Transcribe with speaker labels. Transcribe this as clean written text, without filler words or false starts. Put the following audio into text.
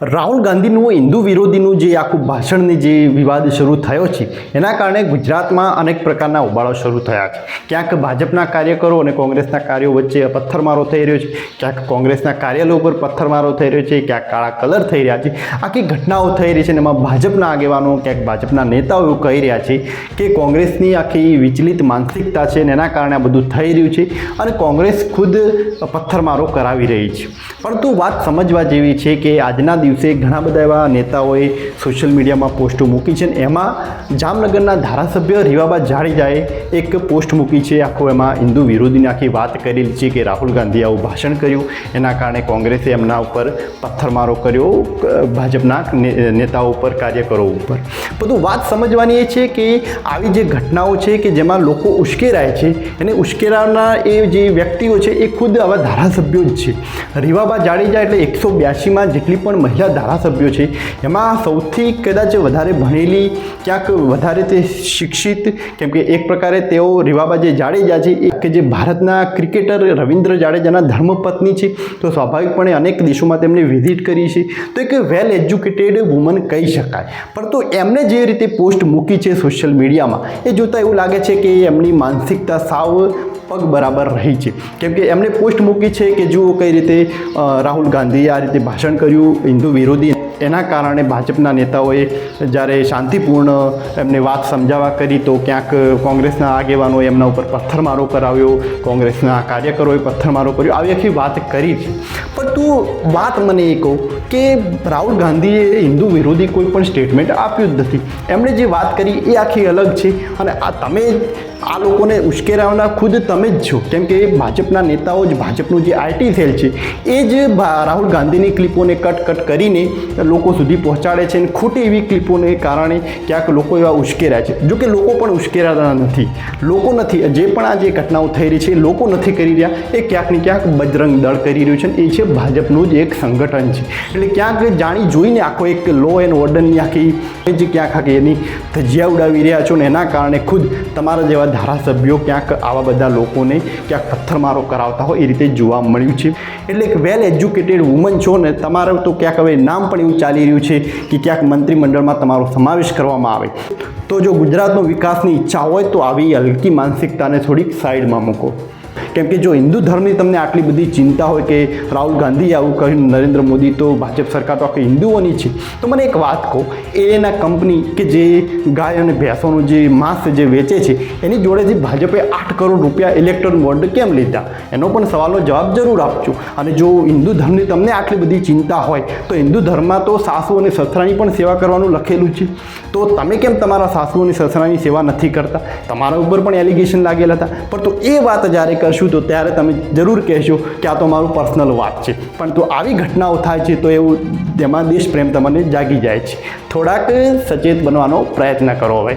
Speaker 1: રાહુલ ગાંધીનું હિન્દુ વિરોધીનું જે આખું ભાષણની જે વિવાદ શરૂ થયો છે એના કારણે ગુજરાતમાં અનેક પ્રકારના ઉબાળો શરૂ થયા છે. ક્યાંક ભાજપના કાર્યકરો અને કોંગ્રેસના કાર્યો વચ્ચે પથ્થરમારો થઈ રહ્યો છે, ક્યાંક કોંગ્રેસના કાર્યાલયો ઉપર પથ્થરમારો થઈ રહ્યો છે, ક્યાંક કાળા કલર થઈ રહ્યા છે. આખી ઘટનાઓ થઈ રહી છે અને એમાં ભાજપના આગેવાનો, ક્યાંક ભાજપના નેતાઓ એવું કહી રહ્યા છે કે કોંગ્રેસની આખી વિચલિત માનસિકતા છે અને એના કારણે આ બધું થઈ રહ્યું છે અને કોંગ્રેસ ખુદ પથ્થરમારો કરાવી રહી છે. પરંતુ વાત સમજવા જેવી છે કે આજના દિવસે ઘણા બધા એવા નેતાઓએ સોશિયલ મીડિયામાં પોસ્ટો મૂકી છે અને એમાં જામનગરના ધારાસભ્ય રીવાબા જાડેજાએ એક પોસ્ટ મૂકી છે. આખો એમાં હિન્દુ વિરોધીની આખી વાત કરેલી છે કે રાહુલ ગાંધીએ આવું ભાષણ કર્યું, એના કારણે કોંગ્રેસે એમના ઉપર પથ્થરમારો કર્યો, ભાજપના નેતાઓ ઉપર, કાર્યકરો ઉપર. બધું વાત સમજવાની એ છે કે આવી જે ઘટનાઓ છે કે જેમાં લોકો ઉશ્કેરાય છે અને ઉશ્કેરાના એ જે વ્યક્તિઓ છે એ ખુદ આવા ધારાસભ્યો જ છે. રીવાબા જાડેજા એટલે 182માં જેટલી પણ મહિલા ધારાસભ્યો છે એમાં સૌથી કદાચ વધારે ભણેલી, ક્યાંક વધારે તે શિક્ષિત, કેમ કે એક પ્રકારે તેઓ રીવાબા જે જાડેજા છે એ કે જે ભારતના ક્રિકેટર રવિન્દ્ર જાડેજાના ધર્મપત્ની છે, તો સ્વાભાવિકપણે અનેક દેશોમાં તેમણે વિઝિટ કરી છે, તો એક વેલ એજ્યુકેટેડ વુમન કહી શકાય. પરંતુ એમણે જે રીતે પોસ્ટ મૂકી છે સોશિયલ મીડિયામાં એ જોતાં એવું લાગે છે કે એમની માનસિકતા સાવ પગ બરાબર રહી છે. કેમ કે એમણે પોસ્ટ મૂકી છે કે જુઓ કઈ રીતે રાહુલ ગાંધીએ આ રીતે ભાષણ કર્યું હિન્દુ વિરોધી, એના કારણે ભાજપના નેતાઓએ જ્યારે શાંતિપૂર્ણ એમને વાત સમજાવવા કરી તો ક્યાંક કોંગ્રેસના આગેવાનોએ એમના ઉપર પથ્થરમારો કરાવ્યો, કોંગ્રેસના કાર્યકરોએ પથ્થરમારો કર્યો, આવી આખી વાત કરી છે. પણ તું વાત મને એ કહું કે રાહુલ ગાંધીએ હિન્દુ વિરોધી કોઈ પણ સ્ટેટમેન્ટ આપ્યું જ નથી. એમણે જે વાત કરી એ આખી અલગ છે અને આ તમે આ લોકોને ઉશ્કેરાવનાર ખુદ તમે જ છો. કેમ કે ભાજપના નેતાઓ જ, ભાજપનું જે આઈટી સેલ છે એ જ રાહુલ ગાંધીની ક્લિપોને કટ કરીને લોકો સુધી પહોંચાડે છે અને ખોટી એવી ક્લિપોને કારણે ક્યાંક લોકો એવા ઉશ્કેરાય છે. જો કે લોકો પણ ઉશ્કેરાતા નથી, લોકો નથી, જે પણ આ જે ઘટનાઓ થઈ રહી છે એ લોકો નથી કરી રહ્યા, એ ક્યાંક ને ક્યાંક બજરંગ દળ કરી રહ્યું છે. એ છે ભાજપનું જ એક સંગઠન છે. એટલે ક્યાંક જાણી જોઈને આખો એક લો એન્ડ ઓર્ડરની આખી જે ક્યાંક આખી એની ધજિયા ઉડાવી રહ્યા છો ને એના કારણે ખુદ તમારા જેવા ધારાસભ્યો ક્યાંક આવા બધા લોકોને ક્યાંક પથ્થરમારો કરાવતા હોય એ રીતે જોવા મળ્યું છે. એટલે એક વેલ એજ્યુકેટેડ વુમન છો ને તમારું તો ક્યાંક હવે નામ પણ એવું ચાલી રહ્યું છે કે ક્યાંક મંત્રીમંડળમાં તમારો સમાવેશ કરવામાં આવે. તો જો ગુજરાતનો વિકાસની ઈચ્છા હોય તો આવી હલકી માનસિકતાને થોડીક સાઈડમાં મૂકો. કેમ કે જો હિન્દુ ધર્મની તમને આટલી બધી ચિંતા હોય કે રાહુલ ગાંધીએ આવું કહ્યું, નરેન્દ્ર મોદી તો ભાજપ સરકાર તો આખી હિન્દુઓની છે, તો મને એક વાત કહો, એના કંપની કે જે ગાય અને ભેંસોનું જે માંસ જે વેચે છે એની જોડેથી ભાજપે 8 કરોડ રૂપિયા ઇલેક્ટોરલ બોન્ડ કેમ લીધા? એનો પણ સવાલનો જવાબ જરૂર આપજો. અને જો હિન્દુ ધર્મની તમને આટલી બધી ચિંતા હોય તો હિન્દુ ધર્મમાં તો સાસુ અને સસરાની પણ સેવા કરવાનું લખેલું છે, તો તમે કેમ તમારા સાસુ અને સસરાની સેવા નથી કરતા? તમારા ઉપર પણ એલિગેશન લાગેલા હતા. પણ તો એ વાત જ્યારે કરશું તો ત્યારે તમે જરૂર કહેશો કે આ તો મારું પર્સનલ વાત છે. પણ તો આવી ઘટનાઓ થાય છે તો એવું તેમાં દેશપ્રેમ તમને જાગી જાય છે. થોડાક સચેત બનવાનો પ્રયત્ન કરો હવે.